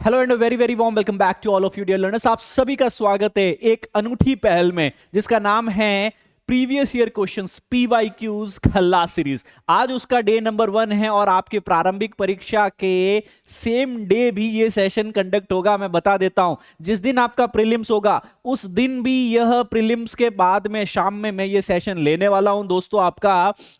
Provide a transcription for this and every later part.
Hello and very very warm welcome back to all of you dear learners. आप सभी का स्वागत है एक अनूठी पहल में जिसका नाम है प्रीवियस ईयर क्वेश्चंस पीवाईक्यूज खल्लास सीरीज। आज उसका डे नंबर 1 है और आपके प्रारंभिक परीक्षा के सेम डे भी ये सेशन कंडक्ट होगा। मैं बता देता हूं, जिस दिन आपका प्रीलिम्स होगा उस दिन भी यह प्रीलिम्स के बाद में शाम में मैं ये सेशन लेने वाला हूं दोस्तों आपका।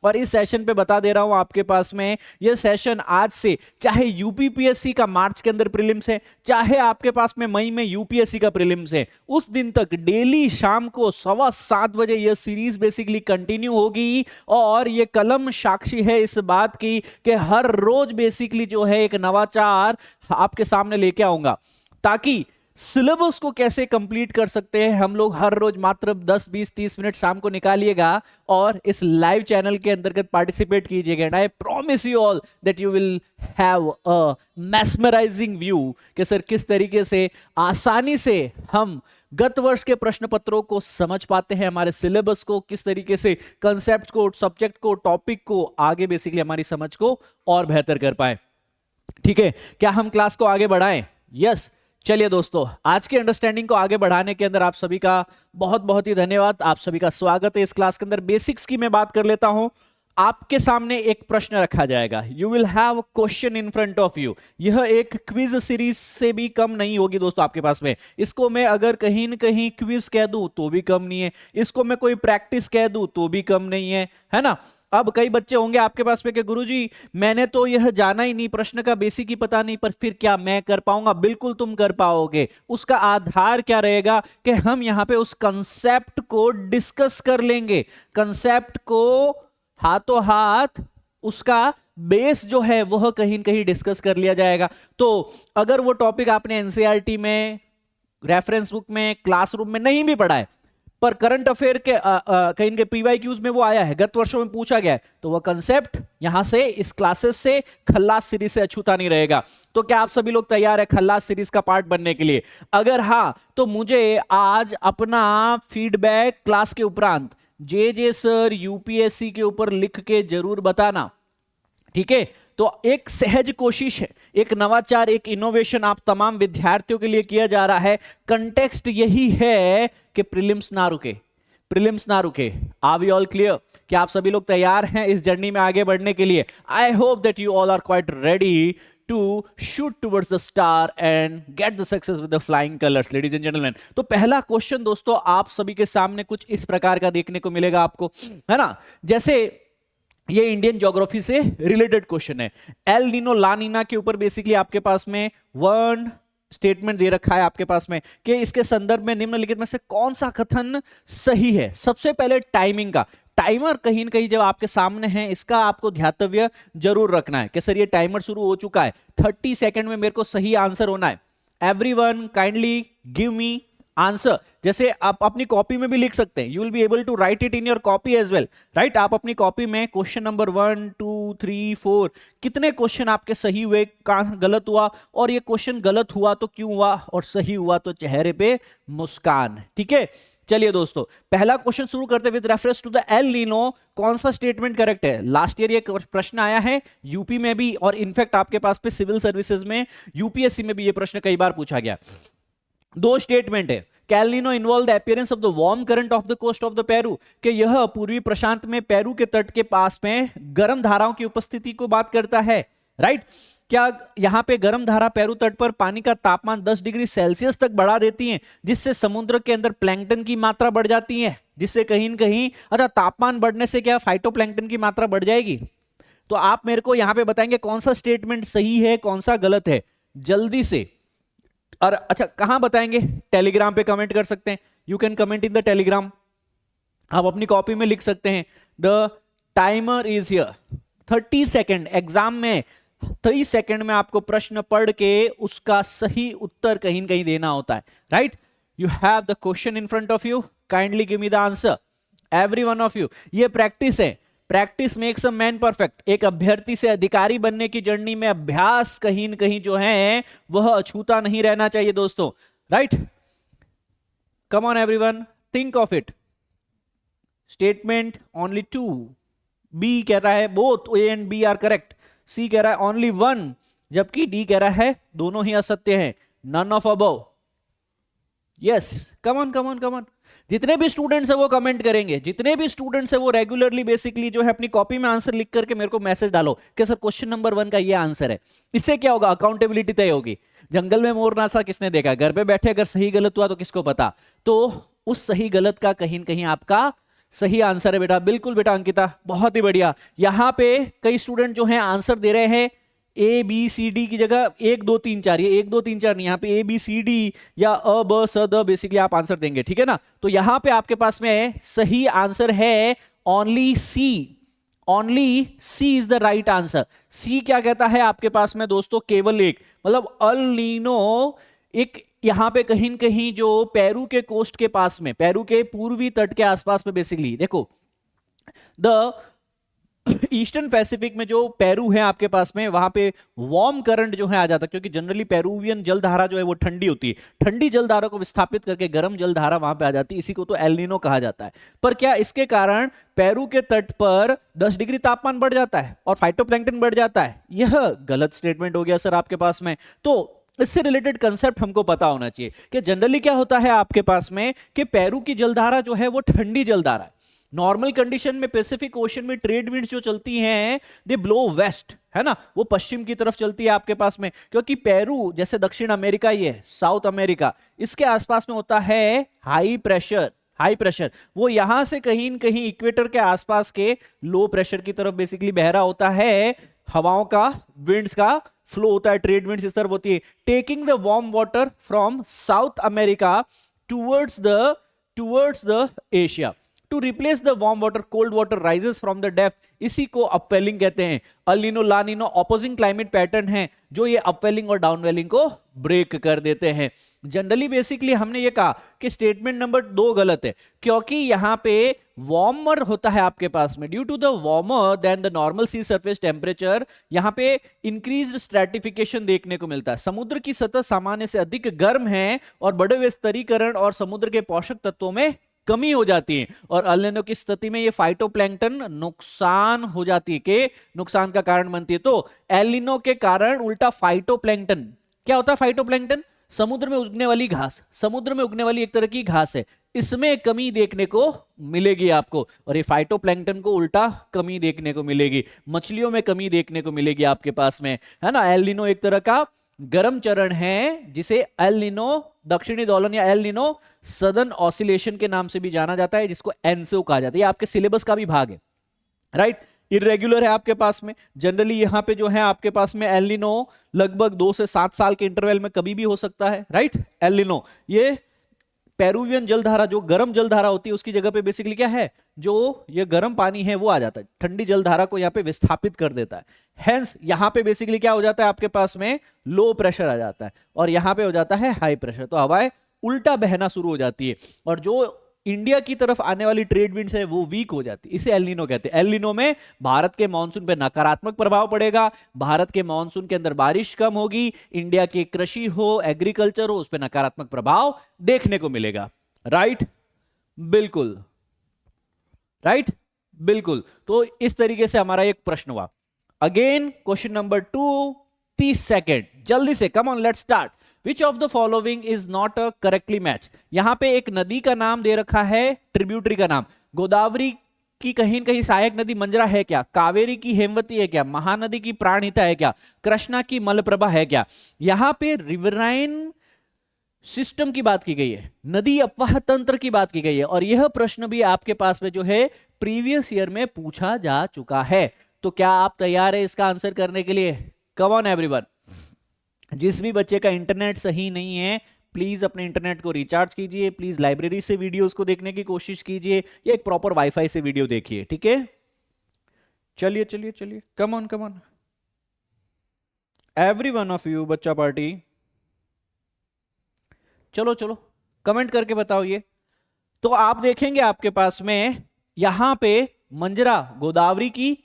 और इस सेशन पे बता दे रहा हूं आपके पास में यह सेशन आज से, चाहे यूपीपीएससी का मार्च के अंदर प्रीलिम्स है, चाहे आपके पास में मई में यूपीएससी का प्रीलिम्स है, उस दिन तक डेली शाम को 7:15 बजे यह सीरीज बेसिकली कंटिन्यू होगी। और ये कलम साक्षी है इस बात की कि हर रोज बेसिकली जो है एक नवाचार आपके सामने लेके आऊंगा, ताकि सिलेबस को कैसे कंप्लीट कर सकते हैं हम लोग हर रोज मात्र 10 20 30 मिनट शाम को निकालिएगा और इस लाइव चैनल के अंतर्गत पार्टिसिपेट कीजिएगा। And I promise you all that you will have a mesmerising view कि सर किस तरीके से आसानी से हम गत वर्ष के प्रश्न पत्रों को समझ पाते हैं, हमारे सिलेबस को किस तरीके से, कंसेप्ट को, सब्जेक्ट को, टॉपिक को आगे बेसिकली हमारी समझ को और बेहतर कर पाए। ठीक है, क्या हम क्लास को आगे बढ़ाएं? यस। चलिए दोस्तों, आज की अंडरस्टैंडिंग को आगे बढ़ाने के अंदर आप सभी का बहुत बहुत ही धन्यवाद। आप सभी का स्वागत है इस क्लास के अंदर। बेसिक्स की मैं बात कर लेता हूं। आपके सामने एक प्रश्न रखा जाएगा, you will have question in front of you. यह एक क्विज सीरीज से भी कम नहीं होगी दोस्तों आपके पास में। इसको मैं अगर कहीं न कहीं क्विज कह दूं तो भी कम नहीं है, इसको मैं कोई प्रैक्टिस कह दूं तो भी कम नहीं है ना। अब कई बच्चे होंगे आपके पास में कि गुरुजी मैंने तो यह जाना ही नहीं, प्रश्न का बेसिक ही पता नहीं, पर फिर क्या मैं कर पाऊंगा? बिल्कुल तुम कर पाओगे। उसका आधार क्या रहेगा कि हम यहां पे उस कंसेप्ट को डिस्कस कर लेंगे। कंसेप्ट को हाथों हाथ उसका बेस जो है वह कहीं कहीं डिस्कस कर लिया जाएगा। तो अगर वो टॉपिक आपने एनसीईआरटी में, रेफरेंस बुक में, क्लासरूम में नहीं भी पढ़ा है, पर करंट अफेयर के कहीं के पीवाईक्यूज में वो आया है, गत वर्षों में पूछा गया है, तो वो कंसेप्ट यहां से इस क्लासेस से, खल्लास सीरीज से अछूता नहीं रहेगा। तो क्या आप सभी लोग तैयार है खल्लास सीरीज का पार्ट बनने के लिए? अगर हाँ, तो मुझे आज अपना फीडबैक क्लास के उपरांत जे सर यूपीएससी के ऊपर लिख के जरूर बताना। ठीक है, तो एक सहज कोशिश है, एक नवाचार, एक इनोवेशन आप तमाम विद्यार्थियों के लिए किया जा रहा है। कंटेक्स्ट यही है कि प्रीलिम्स ना रुके, प्रीलिम्स ना रुके। Are we all clear? क्या आप सभी लोग तैयार हैं इस जर्नी में आगे बढ़ने के लिए? I hope that you all are quite ready to shoot towards the star and get the success with the flying colors, ladies and gentlemen। तो पहला क्वेश्चन दोस्तों आप सभी के सामने कुछ इस प्रकार का देखने को मिलेगा आपको, है ना। जैसे ये इंडियन ज्योग्राफी से रिलेटेड क्वेश्चन है। एल नीनो ला नीना के ऊपर बेसिकली आपके पास में वन स्टेटमेंट दे रखा है आपके पास में कि इसके संदर्भ में निम्नलिखित में से कौन सा कथन सही है। सबसे पहले टाइमिंग का, टाइमर कहीं न कहीं जब आपके सामने है, इसका आपको ध्यातव्य जरूर रखना है कि सर ये टाइमर शुरू हो चुका है, 30 सेकंड में मेरे को सही आंसर होना है। Everyone kindly give me answer. जैसे आप अपनी कॉपी में भी लिख सकते हैं, you will be able to write it in your copy as well, right. आप अपनी कॉपी में क्वेश्चन नंबर 1 2 3 4 कितने क्वेश्चन आपके सही हुए, कहां गलत हुआ, और ये क्वेश्चन गलत हुआ तो क्यों हुआ, और सही हुआ तो चेहरे पे मुस्कान। ठीक है, चलिए दोस्तों पहला क्वेश्चन शुरू करते with reference to the El Nino. कौन सा स्टेटमेंट करेक्ट है? लास्ट ईयर ये प्रश्न आया है यूपी में भी, और इनफैक्ट आपके पास पे सिविल सर्विसेज में, यूपीएससी में भी ये प्रश्न कई बार पूछा गया। दो स्टेटमेंट है। El Nino involve the appearance of the warm current of the coast of the Peru, कि यह पूर्वी प्रशांत में पेरू के तट के पास में गर्म धाराओं की उपस्थिति को बात करता है, राइट। क्या यहां पे गर्म धारा पेरू तट पर पानी का तापमान 10 डिग्री सेल्सियस तक बढ़ा देती हैं, जिससे समुद्र के अंदर प्लैंकटन की मात्रा बढ़ जाती है, जिससे कहीं न कहीं, अच्छा तापमान बढ़ने से क्या फाइटोप्लैंकटन की मात्रा बढ़ जाएगी? तो आप मेरे को यहां पे बताएंगे कौन सा स्टेटमेंट सही है, कौन सा गलत है, जल्दी से। और अच्छा कहां बताएंगे? टेलीग्राम पे कमेंट कर सकते हैं, you can comment in the Telegram. आप अपनी कॉपी में लिख सकते हैं the timer is here. 30 second, exam में 30 सेकेंड में आपको प्रश्न पढ़ के उसका सही उत्तर कहीं न कहीं देना होता है, right. You have the question in front of you, kindly give me the answer, every one of you. ये प्रैक्टिस है, practice makes a man perfect. एक अभ्यर्थी से अधिकारी बनने की जर्नी में अभ्यास कहीं न कहीं जो है वह अछूता नहीं रहना चाहिए दोस्तों, right. Come on everyone, think of it. Statement only 2, B कह रहा है both A and B are correct, C कह रहा है ओनली 1, जबकि डी कह रहा है दोनों ही असत्य हैं, none of above. Yes, come on come on come on. जितने भी स्टूडेंट्स है वो कमेंट करेंगे, जितने भी स्टूडेंट्स है वो रेगुलरली बेसिकली जो है अपनी कॉपी में आंसर लिख करके मेरे को मैसेज डालो कि सर क्वेश्चन नंबर 1 का ये आंसर है। इससे क्या होगा, अकाउंटेबिलिटी तय होगी। जंगल में मोर नाचा किसने देखा, घर पे बैठे अगर सही गलत हुआ तो किसको पता। तो उस सही गलत का कहीं न कहीं आपका सही आंसर है बेटा। बिल्कुल बेटा अंकिता, बहुत ही बढ़िया। यहां पे कई स्टूडेंट जो हैं आंसर दे रहे हैं ए बी सी डी की जगह 1 2 3 4, ये 1 2 3 4 नहीं, यहाँ पे ए बी सी डी या अ ब स द बेसिकली आप आंसर देंगे, ठीक है ना। तो यहां पे आपके पास में सही आंसर है only C, only C is the right answer. C क्या कहता है आपके पास में दोस्तों, केवल एक, मतलब अल नीनो एक यहां पे कहीं न कहीं जो पेरू के कोस्ट के पास में, पेरू के पूर्वी तट के आसपास में बेसिकली देखो द ईस्टर्न पैसिफिक में जो पेरू है आपके पास में, वहां पे वार्म करंट जो है आ जाता है, क्योंकि जनरली पेरूवियन जलधारा जो है वो ठंडी होती है। ठंडी जलधारा को विस्थापित करके गर्म जलधारा वहां पे आ जाती है, इसी को तो एल नीनो कहा जाता है। पर क्या इसके कारण पेरू के तट पर 10 डिग्री तापमान बढ़ जाता है और फाइटोप्लैंक्टन बढ़ जाता है? यह गलत स्टेटमेंट हो गया सर आपके पास में। तो इससे रिलेटेड कंसेप्ट हमको पता होना चाहिए कि जनरली क्या होता है आपके पास में कि पेरू की जलधारा जो है वो ठंडी जलधारा है। नॉर्मल कंडीशन में पैसिफिक ओशन में ट्रेड विंड्स जो चलती हैं दे ब्लो वेस्ट, है ना, वो पश्चिम की तरफ चलती है आपके पास में, क्योंकि पेरू जैसे दक्षिण अमेरिका, ये साउथ अमेरिका, इसके आसपास में होता है हाई प्रेशर। हाई प्रेशर वो यहां से कहीं न कहीं इक्वेटर के आसपास के लो प्रेशर की तरफ बेसिकली बह रहा होता है। हवाओं का, विंड्स का फ्लो होता है, ट्रेड विंड्स इस तरफ होती है, taking the warm water from South America towards the Asia. To replace the warm water, cold water rises from the depth, इसी को अपवेलिंग कहते हैं। El Nino La Nina opposing climate pattern है जो ये अपवेलिंग और डाउनवेलिंग को break कर देते हैं। जनरली बेसिकली हमने ये कहा कि स्टेटमेंट नंबर 2 गलत है, क्योंकि यहां पे वार्मर होता है आपके पास में, due to the warmer than the normal sea surface temperature, यहां पे इंक्रीज्ड स्ट्रैटिफिकेशन देखने को मिलता है। समुद्र की सतह सामान्य से अधिक गर्म है और बढ़े हुए स्तरीकरण और समुद्र के पोषक तत्वों में कमी हो जाती है, और अल नीनो की स्थिति में ये फाइटोप्लैंक्टन नुकसान हो जाती है, के नुकसान का कारण बनती है। तो एल नीनो के कारण उल्टा फाइटोप्लैंक्टन, क्या होता है फाइटोप्लैंक्टन? समुद्र में उगने वाली घास, समुद्र में उगने वाली एक तरह की घास है, इसमें कमी देखने को मिलेगी आपको, और ये फाइटोप्लैंक्टन को उल्टा कमी देखने को मिलेगी। मछलियों में कमी देखने को मिलेगी आपके पास में, है ना। एल नीनो एक तरह का गर्म चरण है जिसे एल नीनो दक्षिणी दोलन या एल नीनो सदर्न ऑसिलेशन के नाम से भी जाना जाता है, जिसको एनसो कहा जाता है। ये आपके सिलेबस का भी भाग है, राइट। इरेगुलर है आपके पास में, जनरली यहां पे जो है आपके पास में एल नीनो लगभग 2 से 7 साल के इंटरवल में कभी भी हो सकता है, राइट। एल नीनो ये पेरुवियन जलधारा, जो गर्म जलधारा होती है उसकी जगह पे बेसिकली क्या है, जो ये गर्म पानी है वो आ जाता है, ठंडी जलधारा को यहाँ पे विस्थापित कर देता है। हेंस यहाँ पे बेसिकली क्या हो जाता है आपके पास में, लो प्रेशर आ जाता है, और यहाँ पे हो जाता है हाई प्रेशर, तो हवाएं उल्टा बहना शुरू हो जाती है, और जो इंडिया की तरफ आने वाली ट्रेड विंड्स है वो वीक हो जाती है। इसे एल नीनो कहते हैं। एल नीनो में भारत के मानसून पे नकारात्मक प्रभाव पड़ेगा, भारत के मानसून के अंदर बारिश कम होगी, इंडिया की कृषि हो, एग्रीकल्चर हो, उस पर नकारात्मक प्रभाव देखने को मिलेगा, राइट। बिल्कुल राइट, बिल्कुल। तो इस तरीके से हमारा एक प्रश्न हुआ। अगेन क्वेश्चन नंबर 2, 30 सेकेंड, जल्दी से, come on, let's start. Which of the following is not a correctly match? यहां पे एक नदी का नाम दे रखा है, ट्रिब्यूटरी का नाम। गोदावरी की कहीं कहीं सहायक नदी मंजरा है क्या? कावेरी की हेमवती है क्या? महानदी की प्राणहिता है क्या? कृष्णा की मलप्रभा है क्या? यहां पे रिवराइन सिस्टम की बात की गई है, नदी अपवाह तंत्र की बात की गई है, और यह प्रश्न भी आपके पास में जो है प्रीवियस ईयर में पूछा जा चुका है। तो क्या आप तैयार है इसका आंसर करने के लिए? कम ऑन एवरीवन। जिस भी बच्चे का इंटरनेट सही नहीं है प्लीज अपने इंटरनेट को रिचार्ज कीजिए, प्लीज लाइब्रेरी से वीडियोस को देखने की कोशिश कीजिए, या एक प्रॉपर वाईफाई से वीडियो देखिए, ठीक है। चलिए चलिए चलिए, कम on come on every one of you, बच्चा पार्टी, चलो चलो कमेंट करके बताओ ये। तो आप देखेंगे आपके पास में यहां पे मंजरा गोदावरी की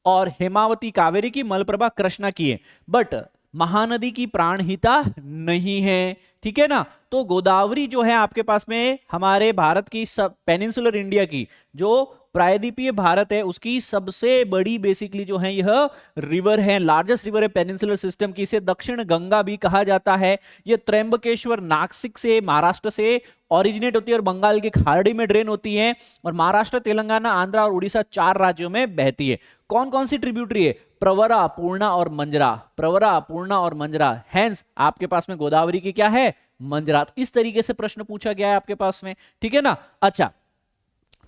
और हेमावती कावेरी की, मलप्रभा कृष्णा की है, बट महानदी की प्राणहिता नहीं है, ठीक है ना। तो गोदावरी जो है आपके पास में हमारे भारत की सब पेनिनसुलर इंडिया की जो प्रायद्वीपीय भारत है उसकी सबसे बड़ी बेसिकली जो है यह रिवर है, लार्जेस्ट रिवर है पेनिनसुलर सिस्टम की। इसे दक्षिण गंगा भी कहा जाता है। यह त्र्यंबकेश्वर नासिक से, महाराष्ट्र से ओरिजिनेट होती है और बंगाल की खाड़ी में ड्रेन होती है और महाराष्ट्र, तेलंगाना, आंध्र और उड़ीसा 4 राज्यों में बहती है। कौन कौन सी ट्रिब्यूटरी है? प्रवरा, पूर्णा और मंजरा। प्रवरा, पूर्णा और मंजरा। हैंस आपके पास में गोदावरी की क्या है? मंजरा। तो इस तरीके से प्रश्न पूछा गया है आपके पास में, ठीक है ना। अच्छा,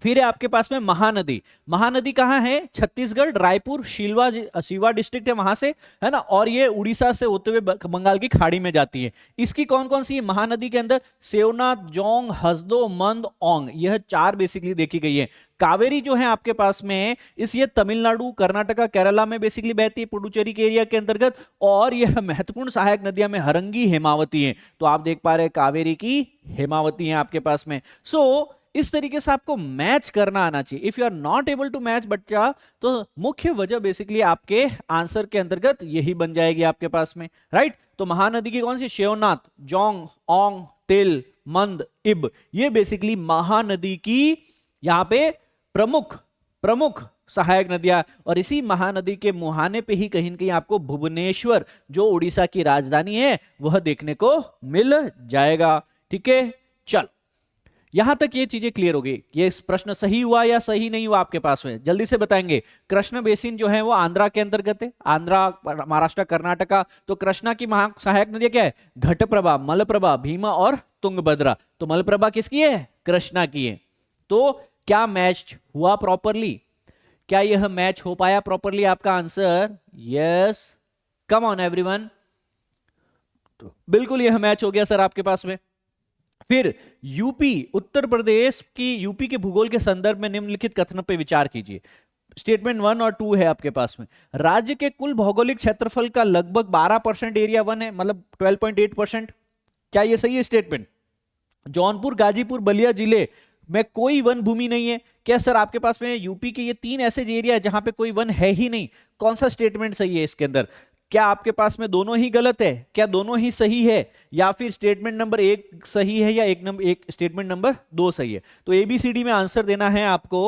फिर है आपके पास में महानदी। महानदी कहां है? छत्तीसगढ़, रायपुर, शिवा डिस्ट्रिक्ट है वहां से, है ना, और ये उड़ीसा से होते हुए बंगाल की खाड़ी में जाती है। इसकी कौन कौन सी है महानदी के अंदर? सेवनाथ, जोंग, हसदो, मंद, ओंग, यह 4 बेसिकली देखी गई है। कावेरी जो है आपके पास में ये तमिलनाडु, कर्नाटका, केरला में बेसिकली बहती है, पुडुचेरी के एरिया के अंतर्गत, और यह महत्वपूर्ण सहायक नदियां में हरंगी, हेमावती है। तो आप देख पा रहे हैं कावेरी की, हेमावती है आपके पास में। सो इस तरीके से आपको मैच करना आना चाहिए। If you are not able to match बच्चा, तो मुख्य वजह बेसिकली आपके आंसर के अंतर्गत यही बन जाएगी आपके पास में, राइट। तो महानदी की कौन सी? शिवनाथ, जोंग, ओंग, तिल, मंद, इब, ये बेसिकली महानदी की यहां पे प्रमुख सहायक नदियां। और इसी महानदी के मुहाने पे ही कहीं न कहीं आपको भुवनेश्वर, जो उड़ीसा की राजधानी है, वह देखने को मिल जाएगा, ठीक है। चल, यहां तक ये चीजें क्लियर हो गई। ये प्रश्न सही हुआ या सही नहीं हुआ आपके पास में, जल्दी से बताएंगे। कृष्ण बेसिन जो है वो आंध्रा के अंतर्गत है, आंध्रा, महाराष्ट्र, कर्नाटका। तो कृष्णा की सहायक नदियां क्या है? घटप्रभा, मलप्रभा, भीमा और तुंगभद्रा। तो मलप्रभा किसकी है? कृष्णा की है। तो क्या मैच हुआ प्रॉपरली? क्या यह मैच हो पाया प्रॉपरली? आपका answer yes. Come on everyone, बिल्कुल यह मैच हो गया सर आपके पास में। फिर यूपी, उत्तर प्रदेश की, यूपी के भूगोल के संदर्भ में निम्नलिखित कथनों पर विचार कीजिए। स्टेटमेंट 1 और 2 है आपके पास में। राज्य के कुल भौगोलिक क्षेत्रफल का लगभग 12% एरिया वन है, मतलब 12.8%। क्या ये सही है स्टेटमेंट? जौनपुर, गाजीपुर, बलिया जिले में कोई वन भूमि नहीं है। क्या सर आपके पास में यूपी के ये 3 ऐसे एरिया है जहां पे कोई वन है ही नहीं? कौन सा स्टेटमेंट सही है इसके अंदर? क्या आपके पास में दोनों ही गलत है? क्या दोनों ही सही है? या फिर स्टेटमेंट नंबर 1 सही है या एक स्टेटमेंट नंबर 2 सही है? तो ABCD में आंसर देना है आपको।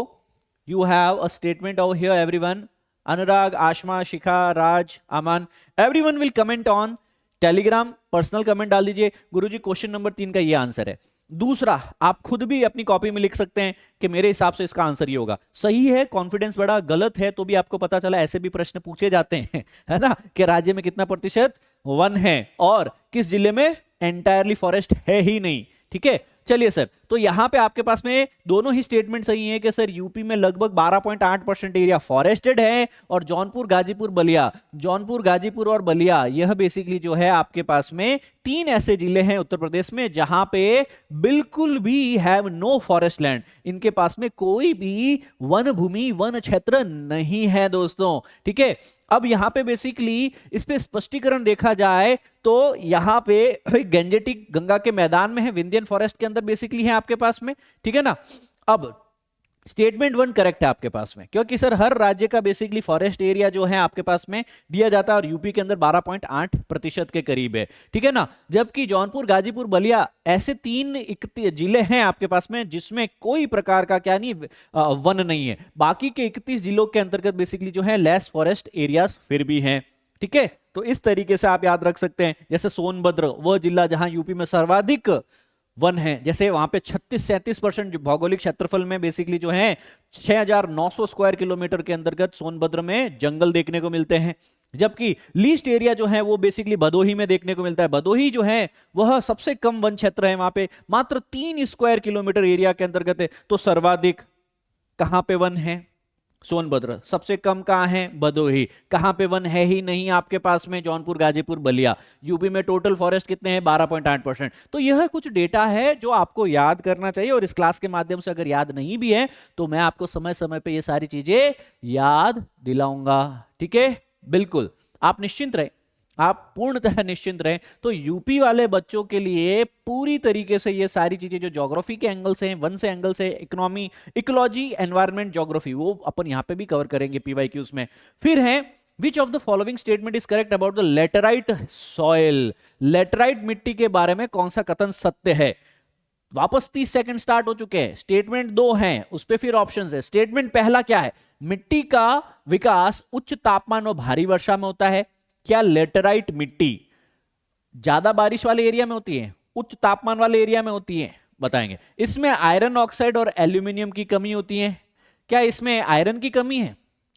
You have a statement over here everyone. Anurag, Ashma, Shikha, Raj, Aman, everyone will comment on Telegram, personal comment डाल दीजिए। गुरुजी क्वेश्चन नंबर 3 का ये आंसर है। दूसरा, आप खुद भी अपनी कॉपी में लिख सकते हैं कि मेरे हिसाब से इसका आंसर ये होगा। सही है, कॉन्फिडेंस बड़ा, गलत है तो भी आपको पता चला ऐसे भी प्रश्न पूछे जाते हैं, है ना, कि राज्य में कितना प्रतिशत वन है और किस जिले में एंटायरली फॉरेस्ट है ही नहीं, ठीक है। चलिए सर, तो यहां पे आपके पास में दोनों ही स्टेटमेंट सही हैं कि सर यूपी में लगभग 12.8% एरिया फॉरेस्टेड है और जौनपुर, गाजीपुर, बलिया, जौनपुर, गाजीपुर और बलिया, यह बेसिकली जो है आपके पास में 3 ऐसे जिले हैं उत्तर प्रदेश में जहां पे बिल्कुल भी हैव नो फॉरेस्ट लैंड। इनके पास में कोई भी वन भूमि, वन क्षेत्र नहीं है दोस्तों, ठीक है। अब यहां पे बेसिकली इस पे स्पष्टीकरण देखा जाए तो यहां पे गंजेटिक गंगा के मैदान में है, विंध्यन फॉरेस्ट के अंदर बेसिकली है आपके पास में, ठीक है ना। अब स्टेटमेंट 1 करेक्ट है आपके पास में, क्योंकि सर हर राज्य का बेसिकली फॉरेस्ट एरिया जो है आपके पास में दिया जाता है और यूपी के अंदर 12.8% के करीब है, ठीक है ना। जबकि जौनपुर, गाजीपुर, बलिया ऐसे 3 जिले हैं आपके पास में जिसमें कोई प्रकार का क्या नहीं वन नहीं है। बाकी के 31 जिलों के अंतर्गत बेसिकली जो है लेस फॉरेस्ट एरियाज फिर भी हैं, ठीक है। तो इस तरीके से आप याद रख सकते हैं। जैसे सोनभद्र, वह जिला जहां यूपी में सर्वाधिक वन है, जैसे वहां पे 36-37% भौगोलिक क्षेत्रफल में बेसिकली जो है 6,900 स्क्वायर किलोमीटर के अंतर्गत सोनभद्र में जंगल देखने को मिलते हैं। जबकि लीस्ट एरिया जो है वो बेसिकली भदोही में देखने को मिलता है। भदोही जो है वह सबसे कम वन क्षेत्र है, वहां पे मात्र 3 स्क्वायर किलोमीटर एरिया के अंतर्गत है। तो सर्वाधिक कहां पे वन है? सोनभद्र। सबसे कम कहां है? भदोही। कहां पे वन है ही नहीं आपके पास में? जौनपुर, गाजीपुर, बलिया। यूपी में टोटल फॉरेस्ट कितने हैं? 12.8%। तो यह कुछ डेटा है जो आपको याद करना चाहिए और इस क्लास के माध्यम से अगर याद नहीं भी है तो मैं आपको समय समय पे ये सारी चीजें याद दिलाऊंगा, ठीक है। बिल्कुल आप निश्चिंत रहे, आप पूर्णतः निश्चिंत रहें। तो यूपी वाले बच्चों के लिए पूरी तरीके से ये सारी चीजें जो ज्योग्राफी के एंगल से, वन से एंगल से, इकोनॉमी, इकोलॉजी, एनवायरनमेंट, ज्योग्राफी, वो अपन यहां पे भी कवर करेंगे PYQs में। फिर है which of the following statement is correct about the laterite soil. Laterite मिट्टी के बारे में कौन सा कथन सत्य है? वापस 30 सेकंड स्टार्ट हो चुके हैं। स्टेटमेंट 2 हैं, उस पे फिर ऑप्शंस है। स्टेटमेंट पहला क्या है? मिट्टी का विकास उच्च तापमान और भारी वर्षा में होता है। क्या लेटराइट मिट्टी ज्यादा बारिश वाले एरिया में होती है, उच्च तापमान वाले एरिया में होती है? बताएंगे। इसमें आयरन ऑक्साइड और एल्यूमिनियम की कमी होती है। क्या इसमें आयरन की कमी है,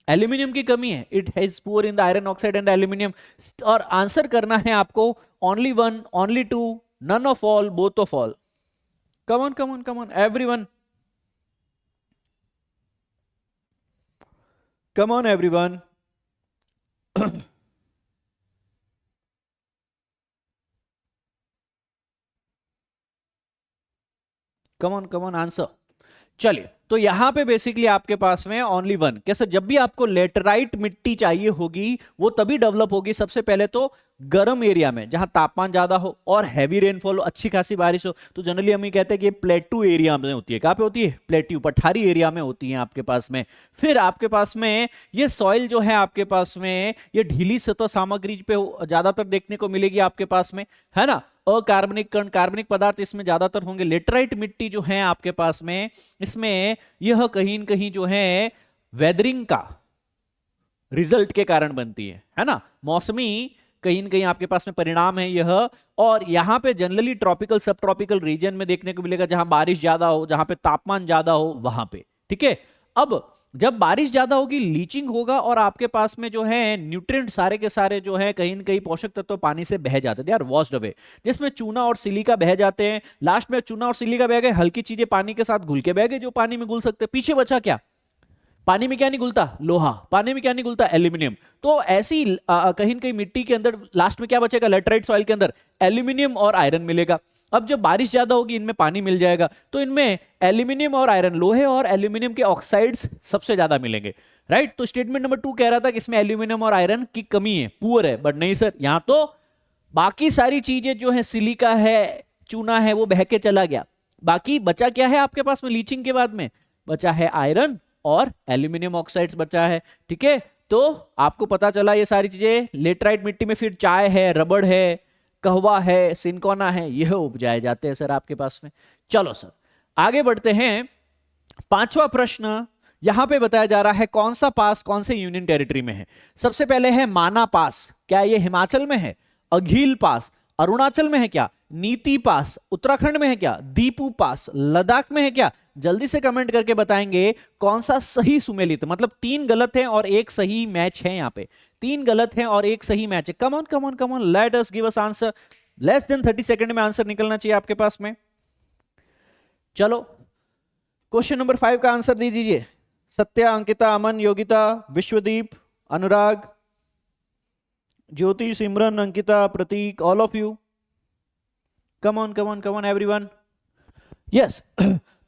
एल्यूमिनियम की कमी है? It has poor in the iron oxide and aluminium. और आंसर करना है आपको only one, only two, none of all, both of all. Come on come on come on everyone, come on everyone. Come on answer. चलिए, तो यहां पे basically आपके पास में ओनली वन। कैसे? जब भी आपको लेटराइट मिट्टी चाहिए होगी वो तभी डेवलप होगी सबसे पहले तो गर्म एरिया में, जहां तापमान ज्यादा हो और हैवी रेनफॉल हो, अच्छी खासी बारिश हो। तो जनरली हम ये कहते हैं कि ये प्लेट्यू एरिया में होती है। कहां पे होती है? प्लेट्यू, पठारी एरिया में होती है आपके पास में। फिर आपके पास में ये सॉइल जो है आपके पास में, ये ढीली सतह सामग्री पे ज्यादातर देखने को मिलेगी आपके पास में, है ना। अकार्बनिक कण, कार्बनिक पदार्थ इसमें ज्यादातर होंगे। लेटराइट मिट्टी जो है आपके पास में, इसमें यह कहीं न कहीं जो है वेदरिंग का रिजल्ट के कारण बनती है ना। मौसमी कहीं न कहीं आपके पास में परिणाम है यह। और यहां पे जनरली ट्रॉपिकल सब ट्रॉपिकल रीजन में देखने को मिलेगा, जहां बारिश ज्यादा हो, जहां पे तापमान ज्यादा हो, वहां पे। ठीक है। अब जब बारिश ज्यादा होगी, लीचिंग होगा और आपके पास में जो है न्यूट्रिएंट सारे के सारे जो है कहीं न कहीं पोषक तत्व पानी से बह जाते हैं, दे आर वॉश्ड अवे। जिसमें चूना और सिलिका बह जाते हैं। लास्ट में चूना और सिलिका बह गए, हल्की चीजें पानी के साथ घुल के बह गए जो पानी में घुल सकते। पीछे बचा क्या? पानी में क्या नहीं घुलता? लोहा। पानी में क्या नहीं घुलता? एल्यूमिनियम। तो ऐसी कहीं न कहीं मिट्टी के अंदर लास्ट में क्या बचेगा? लेटराइट सॉइल के अंदर एल्यूमिनियम और आयरन मिलेगा। अब जब बारिश ज्यादा होगी, इनमें पानी मिल जाएगा, तो इनमें एल्यूमिनियम और आयरन, लोहे और एल्यूमिनियम के ऑक्साइड्स सबसे ज्यादा मिलेंगे। राइट। तो स्टेटमेंट नंबर 2 कह रहा था कि इसमें एल्यूमिनियम और आयरन की कमी है, पुअर है। बट नहीं सर, यहां तो बाकी सारी चीजें जो है, सिलिका है, चूना है, वो बह के चला गया। बाकी बचा क्या है आपके पास में? लीचिंग के बाद में बचा है आयरन और एल्यूमिनियम ऑक्साइड्स बचा है। ठीक है। तो आपको पता चला ये सारी चीजें। लेटराइट मिट्टी में फिर चाय है, रबड़ है, कहवा है, सिनकोना है, यह उपजाए जाते हैं सर आपके पास में। चलो सर आगे बढ़ते हैं। 5वां प्रश्न यहां पे बताया जा रहा है, कौन सा पास कौन से यूनियन टेरिटरी में है? सबसे पहले है माना पास। क्या ये हिमाचल में है? अघील पास अरुणाचल में है क्या? नीति पास उत्तराखंड में है क्या? दीपू पास लद्दाख में है क्या? जल्दी से कमेंट करके बताएंगे कौन सा सही सुमेलित। मतलब 3 गलत हैं और 1 सही मैच है। यहां पे 3 गलत हैं और 1 सही मैच है। कम on come on come on, let us give us answer. Less than 30 second में आंसर निकलना चाहिए आपके पास में। चलो क्वेश्चन नंबर 5 का आंसर दे दीजिए। Satya, Ankita, Aman, Yogita, Vishwadeep, Anurag, Jyoti, Simran, Ankita, Prateek, all of you. Come on come on come on everyone. Yes.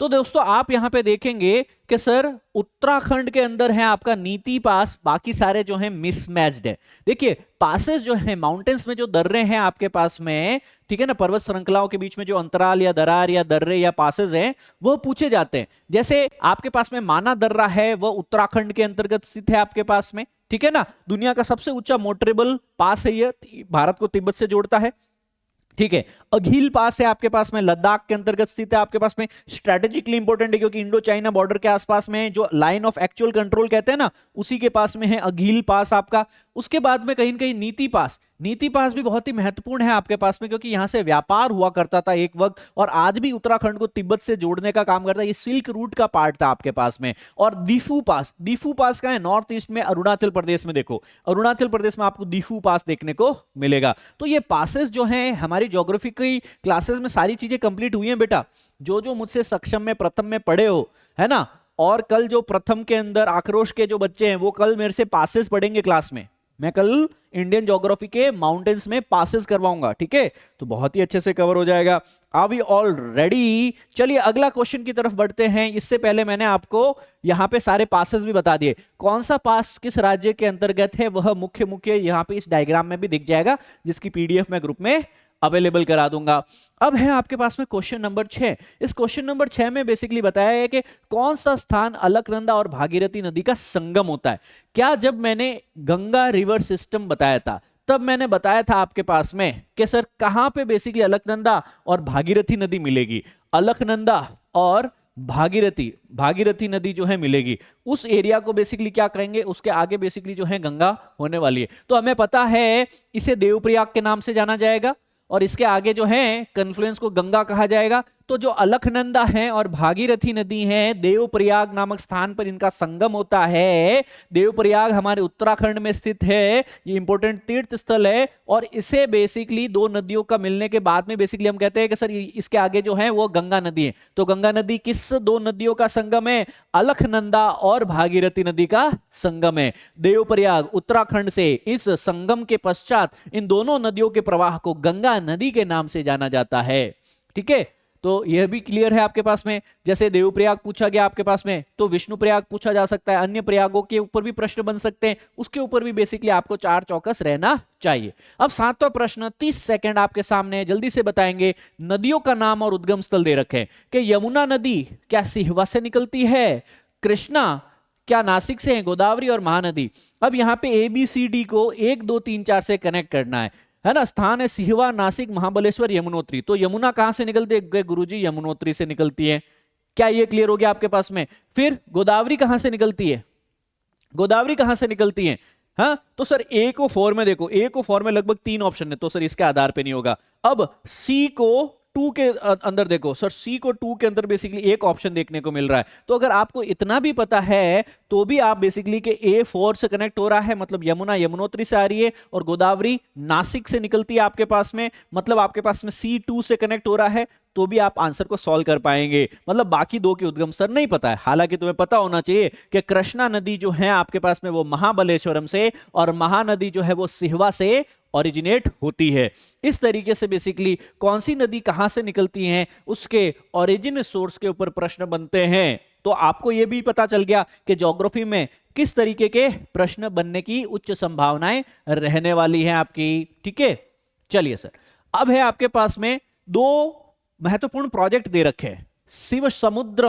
तो दोस्तों आप यहां पे देखेंगे कि सर उत्तराखंड के अंदर है आपका नीति पास, बाकी सारे जो हैं मिसमैच्ड है। देखिए पासेस जो है माउंटेन्स में जो दर्रे हैं आपके पास में, ठीक है ना, पर्वत श्रृंखलाओं के बीच में जो अंतराल या दरार या दर्रे या पासेस हैं वो पूछे जाते हैं। जैसे आपके पास में माना दर्रा है, वो उत्तराखंड के अंतर्गत स्थित है आपके पास में। ठीक है ना। दुनिया का सबसे ऊंचा मोटरेबल पास है ये, भारत को तिब्बत से जोड़ता है। ठीक है। अघील पास है आपके पास में, लद्दाख के अंतर्गत स्थित है आपके पास में। स्ट्रेटेजिकली इंपॉर्टेंट है क्योंकि इंडो चाइना बॉर्डर के आसपास में, जो लाइन ऑफ एक्चुअल कंट्रोल कहते हैं ना, उसी के पास में है अघील पास आपका। उसके बाद में कहीं न कहीं नीति पास। नीति पास भी बहुत ही महत्वपूर्ण है आपके पास में, क्योंकि यहां से व्यापार हुआ करता था एक वक्त, और आज भी उत्तराखंड को तिब्बत से जोड़ने का काम करता है। ये सिल्क रूट का पार्ट था आपके पास में। और दीफू पास, दीफू पास का है नॉर्थ ईस्ट में, अरुणाचल प्रदेश में। देखो अरुणाचल प्रदेश में आपको दीफू पास देखने को मिलेगा। तो ये पासेस जो हैं, हमारी ज्योग्राफी की क्लासेस में सारी चीजें कंप्लीट हुई हैं बेटा। जो जो मुझसे सक्षम में प्रथम में पढ़े हो, है ना, और कल जो प्रथम के अंदर आक्रोश के जो बच्चे हैं वो कल मेरे से पासेस पढ़ेंगे क्लास में। मैं कल इंडियन ज्योग्राफी के माउंटेन्स में पासेस करवाऊंगा। ठीक है। तो बहुत ही अच्छे से कवर हो जाएगा। Are we all ready? चलिए अगला क्वेश्चन की तरफ बढ़ते हैं। इससे पहले मैंने आपको यहां पे सारे पासेस भी बता दिए। कौन सा पास किस राज्य के अंतर्गत है वह मुख्य मुख्य यहां पे इस डायग्राम में भी दिख जाएगा, जिसकी पीडीएफ मैं ग्रुप में अवेलेबल करा दूंगा। अब है आपके पास में क्वेश्चन नंबर 6। इस क्वेश्चन नंबर 6 में बेसिकली बताया है कि कौन सा स्थान अलकनंदा और भागीरथी नदी का संगम होता है। क्या जब मैंने गंगा रिवर सिस्टम बताया था तब मैंने बताया था आपके पास में कि सर कहां पे बेसिकली अलकनंदा और भागीरथी नदी मिलेगी। अलकनंदा और भागीरथी नदी जो है मिलेगी, उस एरिया को बेसिकली क्या कहेंगे, उसके आगे बेसिकली जो है गंगा होने वाली है। तो हमें पता है इसे देवप्रयाग के नाम से जाना जाएगा और इसके आगे जो है कन्फ्लुएंस को गंगा कहा जाएगा। तो जो अलकनंदा है और भागीरथी नदी है, देवप्रयाग नामक स्थान पर इनका संगम होता है। देवप्रयाग हमारे उत्तराखंड में स्थित है, ये इंपॉर्टेंट तीर्थ स्थल है। और इसे बेसिकली दो नदियों का मिलने के बाद में बेसिकली हम कहते हैं कि सर इसके आगे जो है वो गंगा नदी है। तो गंगा नदी किस दो नदियों का संगम है? अलकनंदा और भागीरथी नदी का संगम है। देवप्रयाग उत्तराखंड से इस संगम के पश्चात इन दोनों नदियों के प्रवाह को गंगा नदी के नाम से जाना जाता है। ठीक है, तो यह भी क्लियर है आपके पास में। जैसे देवप्रयाग पूछा गया आपके पास में, तो विष्णु प्रयाग पूछा जा सकता है। अन्य प्रयागों के ऊपर भी प्रश्न बन सकते हैं, उसके ऊपर भी बेसिकली आपको 4 चौकस रहना चाहिए। अब 7वां प्रश्न 30 सेकंड आपके सामने, जल्दी से बताएंगे। नदियों का नाम और उद्गम स्थल दे रखे हैं कि यमुना नदी क्या सिहवा से निकलती है, कृष्णा क्या नासिक से है, गोदावरी और महानदी। अब यहाँ पे ABCD को 1 2 3 4 से कनेक्ट करना है ना। स्थान है सिहवा, नासिक, महाबलेश्वर, यमुनोत्री। तो यमुना कहां से निकलती है गुरुजी? यमुनोत्री से निकलती है। क्या ये क्लियर हो गया आपके पास में? फिर गोदावरी कहां से निकलती है? गोदावरी कहां से निकलती है? हाँ, तो सर A को 4 में देखो, A को 4 में लगभग 3 ऑप्शन है, तो सर इसके आधार पे नहीं होगा। अब C को 2 के अंदर देखो, सर C को 2 के अंदर बेसिकली एक ऑप्शन देखने को मिल रहा है। तो अगर आपको इतना भी पता है तो भी आप बेसिकली के A4 से कनेक्ट हो रहा है, मतलब यमुना यमुनोत्री से आ रही है और गोदावरी नासिक से निकलती है आपके पास में, मतलब आपके पास में C2 से कनेक्ट हो रहा है, तो भी आप आंसर को सॉल्व कर पाएंगे। मतलब बाकी 2 के उद्गम स्थल नहीं पता है। हालांकि तुम्हें पता होना चाहिए कि कृष्णा नदी जो है आपके पास में वो महाबलेश्वरम से और महानदी जो है वो सिहवा से ओरिजिनेट होती है। इस तरीके से बेसिकली कौन सी नदी कहां से निकलती हैं उसके ओरिजिन सोर्स के ऊपर प्रश्न बनते हैं। तो आपको यह भी पता चल गया कि ज्योग्राफी में किस तरीके के प्रश्न बनने की उच्च संभावनाएं रहने वाली हैं आपकी। ठीक है, चलिए सर, अब है आपके पास में 2 महत्वपूर्ण प्रोजेक्ट दे रखे हैं, शिव समुद्र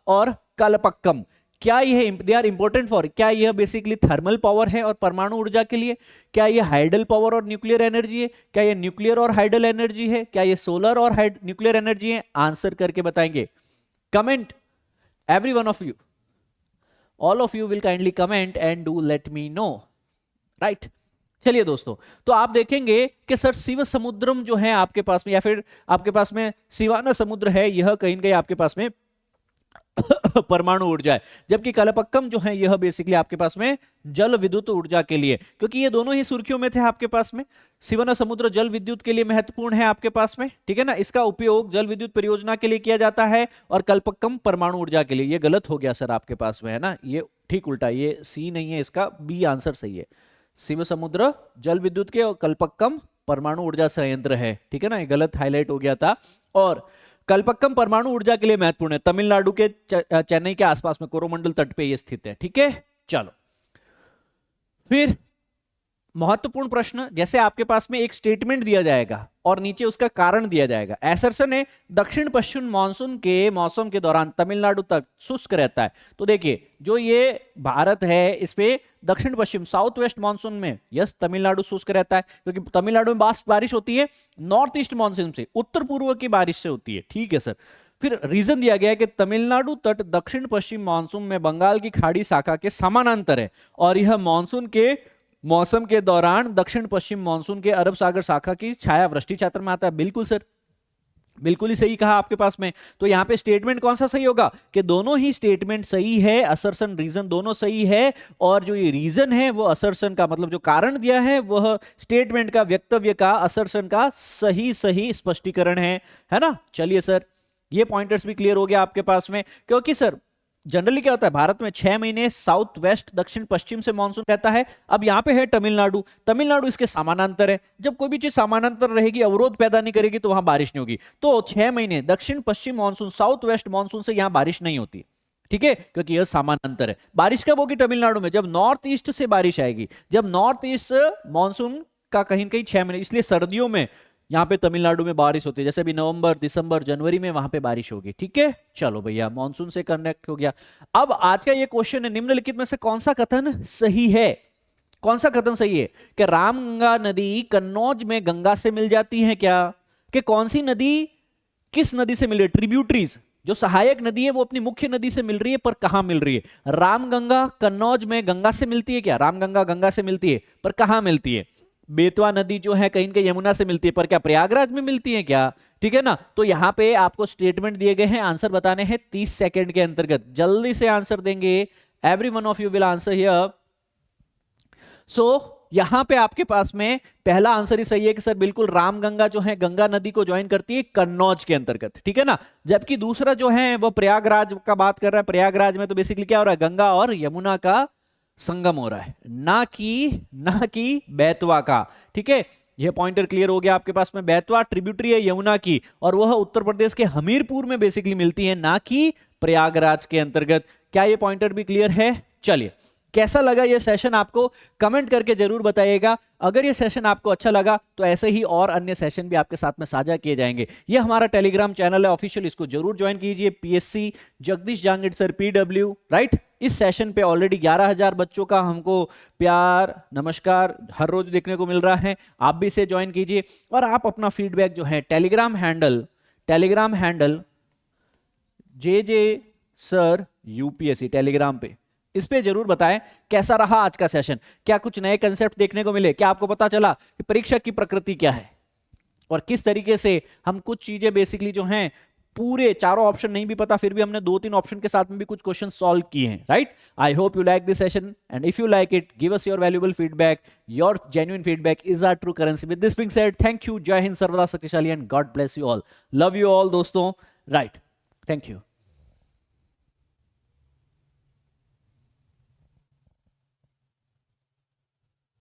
और कलपक्कम। क्या यह दे आर इंपॉर्टेंट फॉर, क्या यह बेसिकली थर्मल पावर है और परमाणु ऊर्जा के लिए, क्या यह हाइडल पावर और न्यूक्लियर एनर्जी है, क्या यह न्यूक्लियर और हाइडल एनर्जी है, क्या यह सोलर और न्यूक्लियर एनर्जी है? आंसर करके बताएंगे। Comment every one of you, all of you will kindly comment and do let me know, right. चलिए दोस्तों, तो आप देखेंगे कि सर शिव समुद्रम जो है आपके पास में, या फिर आपके पास में शिवाना समुद्र है, यह कहीं न कहीं आपके पास में परमाणु ऊर्जा है, जबकि कलपक्कम जो है यह बेसिकली आपके पास में जल विद्युत ऊर्जा के लिए, क्योंकि ये दोनों ही सुर्खियों में थे आपके पास में। शिवना समुद्र जल विद्युत के लिए महत्वपूर्ण है आपके पास में, ठीक है ना, इसका उपयोग जल विद्युत परियोजना के लिए किया जाता है, और कलपक्कम परमाणु ऊर्जा के लिए। ये गलत हो गया सर आपके पास में, है ना, ये ठीक उल्टा, ये सी नहीं है, इसका बी आंसर सही है। शिव समुद्र जल विद्युत के और कलपक्कम परमाणु ऊर्जा संयंत्र है, ठीक है ना, ये गलत हाईलाइट हो गया था। और कलपक्कम परमाणु ऊर्जा के लिए महत्वपूर्ण है, तमिलनाडु के चेन्नई के आसपास में कोरोमंडल तट पे ये स्थित है। ठीक है, चलो फिर महत्वपूर्ण प्रश्न, जैसे आपके पास में एक स्टेटमेंट दिया जाएगा और नीचे उसका कारण दिया जाएगा। एसरसन ने दक्षिण पश्चिम मानसून के मौसम के दौरान तमिलनाडु तक शुष्क रहता है। तो देखिए, जो ये भारत है इस पे दक्षिण पश्चिम साउथ वेस्ट मानसून में यस तमिलनाडु शुष्क रहता है, क्योंकि तमिलनाडु में बारिश होती है नॉर्थ ईस्ट मानसून से, उत्तर पूर्व की बारिश से होती है। ठीक है सर, फिर रीजन दिया गया है कि तमिलनाडु तट दक्षिण पश्चिम मानसून में बंगाल की खाड़ी शाखा के समानांतर है, और यह मानसून के मौसम के दौरान दक्षिण पश्चिम मानसून के अरब सागर शाखा की छाया वृष्टि क्षेत्र में आता है। बिल्कुल सर, बिल्कुल ही सही कहा आपके पास में। तो यहां पे स्टेटमेंट कौन सा सही होगा कि दोनों ही स्टेटमेंट सही है, असर्शन रीजन दोनों सही है, और जो ये रीजन है वो असर्शन का, मतलब जो कारण दिया है वह स्टेटमेंट का, वक्तव्य का, असर्शन का सही स्पष्टीकरण है ना। चलिए सर, ये पॉइंटर्स भी क्लियर हो गया आपके पास में, क्योंकि सर जनरली क्या होता है, भारत में 6 महीने साउथ वेस्ट दक्षिण पश्चिम से मानसून रहता है। अब यहां पे है तमिलनाडु, तमिलनाडु इसके समानांतर है। जब कोई भी चीज समानांतर रहेगी, अवरोध पैदा नहीं करेगी, तो वहां बारिश नहीं होगी। तो 6 महीने दक्षिण पश्चिम मानसून साउथ वेस्ट मानसून से यहां बारिश नहीं होती, ठीक है, क्योंकि यह समानांतर है। बारिश कब होगी तमिलनाडु में? जब नॉर्थ ईस्ट से बारिश आएगी, जब नॉर्थ ईस्ट मानसून का कहीं कहीं 6 महीने, इसलिए सर्दियों में यहां पे तमिलनाडु में बारिश होती है, जैसे अभी नवंबर दिसंबर जनवरी में वहां पे बारिश होगी। ठीक है, चलो भैया, मॉनसून से कनेक्ट हो गया। अब आज का ये क्वेश्चन है, निम्नलिखित में से कौन सा कथन सही है? कौन सा कथन सही है कि रामगंगा नदी कन्नौज में गंगा से मिल जाती है क्या, कि कौन सी नदी किस नदी से मिल रही है, ट्रिब्यूटरीज जो सहायक नदी है वो अपनी मुख्य नदी से मिल रही है, पर कहां मिल रही है, रामगंगा कन्नौज में गंगा से मिलती है क्या, रामगंगा गंगा से मिलती है पर कहां मिलती है, बेतवा नदी जो है कहीं कहीं यमुना से मिलती है पर क्या प्रयागराज में मिलती है क्या, ठीक है ना। तो यहां पे आपको स्टेटमेंट दिए गए हैं, आंसर बताने हैं 30 सेकंड के अंतर्गत, जल्दी से आंसर देंगे, every one of you will answer here. So यहां पे आपके पास में पहला आंसर ही सही है कि सर बिल्कुल रामगंगा जो है गंगा नदी को ज्वाइन करती है कन्नौज के अंतर्गत, ठीक है ना। जबकि दूसरा जो है वो प्रयागराज का बात कर रहा है, प्रयागराज में तो बेसिकली क्या हो रहा है, गंगा और यमुना का संगम हो रहा है, ना कि बेतवा का, ठीक है। यह पॉइंटर क्लियर हो गया आपके पास में, बेतवा ट्रिब्यूटरी है यमुना की और वह उत्तर प्रदेश के हमीरपुर में बेसिकली मिलती है, ना कि प्रयागराज के अंतर्गत। क्या यह पॉइंटर भी क्लियर है? चलिए, कैसा लगा ये सेशन आपको कमेंट करके जरूर बताइएगा। अगर ये सेशन आपको अच्छा लगा तो ऐसे ही और अन्य सेशन भी आपके साथ में साझा किए जाएंगे। ये हमारा टेलीग्राम चैनल है ऑफिशियल, इसको जरूर ज्वाइन कीजिए, PSC Jagdish Jangid sir PW, right. इस सेशन पे ऑलरेडी 11,000 बच्चों का हमको प्यार नमस्कार हर रोज देखने को मिल रहा है, आप भी इसे ज्वाइन कीजिए और आप अपना फीडबैक जो है टेलीग्राम हैंडल जे सर यूपीएससी टेलीग्राम पे इस पे जरूर बताएं कैसा रहा आज का सेशन, क्या कुछ नए कंसेप्ट देखने को मिले, क्या आपको पता चला कि परीक्षा की प्रकृति क्या है और किस तरीके से हम कुछ चीजें बेसिकली जो हैं, पूरे चारों ऑप्शन नहीं भी पता फिर भी हमने 2-3 ऑप्शन के साथ में भी कुछ क्वेश्चन सॉल्व किए हैं, right. I hope you like this session and if you like it give us your valuable feedback, your genuine feedback is our true currency. With this being said, thank you, Jai Hind, सर्वदा शक्तिशाली and God bless you all, love you all दोस्तों, right, thank you.